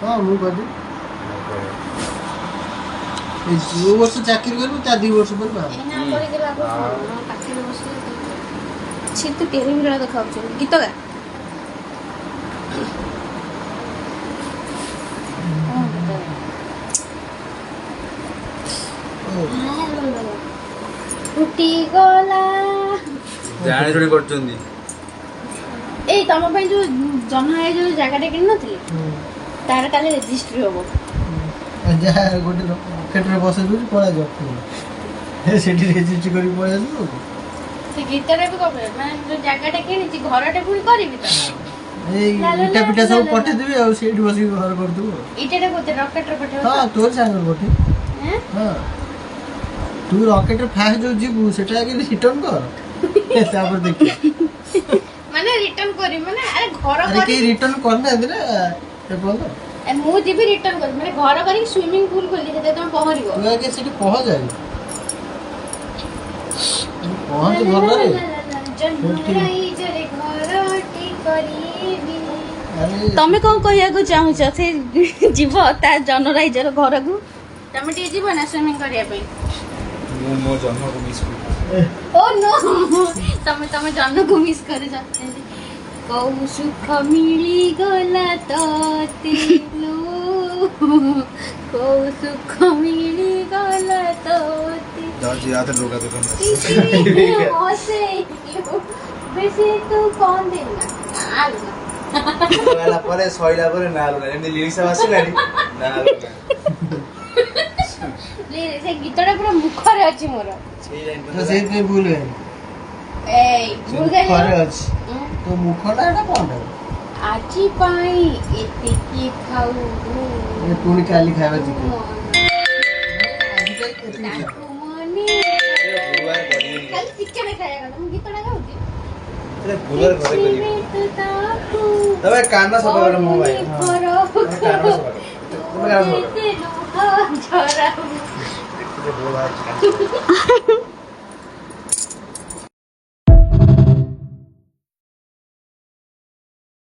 ହଁ ମୁଁ କଲି ଯୋଉ ବର୍ଷ ଚାକିରି କରିବୁ ତା 2 ବର୍ଷ ପରେ ବାହା ତୁ ଟେରି ଭିଡ଼ ଦେଖାଉଛୁ ଗୀତ ଗା ଫୁଟି ଗଲା ଜାଣି ଶୁଣି କରୁଛନ୍ତି। ଏଇ ତମ ପାଇଁ ଯୋଉ ଜହ୍ନ ଭାଇ ଯୋଉ ଜାଗାଟା କିଣି ନଥିଲି ତାର କାଲି ରେଜିଷ୍ଟ୍ରି ହବ। ଯାହା ଗୋଟେ ରକେଟରେ ବସେଇ ଦଉଛି ପଳେଇ ଯାଉ ସେଠି ରେଜିଷ୍ଟ୍ରି କରି ପଳେଇ ଆସିବୁ। ସେ ଗୀତଟା ବି କଣ ମାନେ ଯୋଉ ଜାଗାଟା କିଣିଛି ଘରଟା ପୁଣି କରିବି ତ ଏଇ ଇଟା ପିଟା ସବୁ ପଠେଇଦେବି ଆଉ ସେଇଠି ବସିକି ଘର କରିଦେବୁ। ଇଟାଟା କୋଉଠି ରକେଟରେ ପଠେଇବ? ହଁ ତୋର ସାଙ୍ଗରେ ପଠେଇ। ହଁ ତୁ ରକେଟରେ ଫାଷ୍ଟ ଯୋଉ ଯିବୁ ସେଟା ଆଗେ ରିଟର୍ନ କର ତାପରେ ଦେଖିବା। ମାନେ ରିଟର୍ନ କରିବି ମାନେ ଆରେ ଘର ଆରେ କେହି ରିଟର୍ନ କରିନାହାନ୍ତି ନା ଏପର୍ଯ୍ୟନ୍ତ। ମୁଁ ଯିବି ରିଟର୍ନ କରିବି ମାନେ ଘର କରିକି ସୁଇମିଂ ପୁଲ ଖୋଲି ସେତେ ତମେ ପହଁରିବ। ତୁ ଆଗେ ସେଠି ପହଞ୍ଚ ପହଞ୍ଚ ଭଲରେ। ତମେ କଣ କହିବାକୁ ଚାହୁଁଛ ସେ ଯିବ ତା ଜନରାଇଜର ଘରକୁ ତମେ ଟିକେ ଯିବ ନା ସୁଇମିଂ କରିବା ପାଇଁ? ମୁଁ ମୋ ଜନ୍ମକୁ ମିସ୍ କରୁ। ଓ नो ତମେ ଜନ୍ମକୁ ମିସ୍ କରୁଛ। କଉ ସୁଖ ମିଳିଗଲା ତତେ କଉ ସୁଖ ମିଳିଗଲା ତତେ जाओ आते लोग आते हैं बेसी तू कौन देना वाला परे सइला परे ना लुना एमनी लिरिक्स आसिलानी ना लुना से गीतटा पूरा मुखरे अछि मोर सेही लाइन तो सेही पे भूल गए ए भूल गए मुखरे अछि तो मुखना एटा कोन आजी पाई एते की खाऊ ये पुणी काली खाଇବା जी खाली चिकन खाया कर तुम गीतटा गाउती अरे भूलर घरे करी तबे काना सब कर मो भाई काना सब कर तुम काना सब कर झरा बोला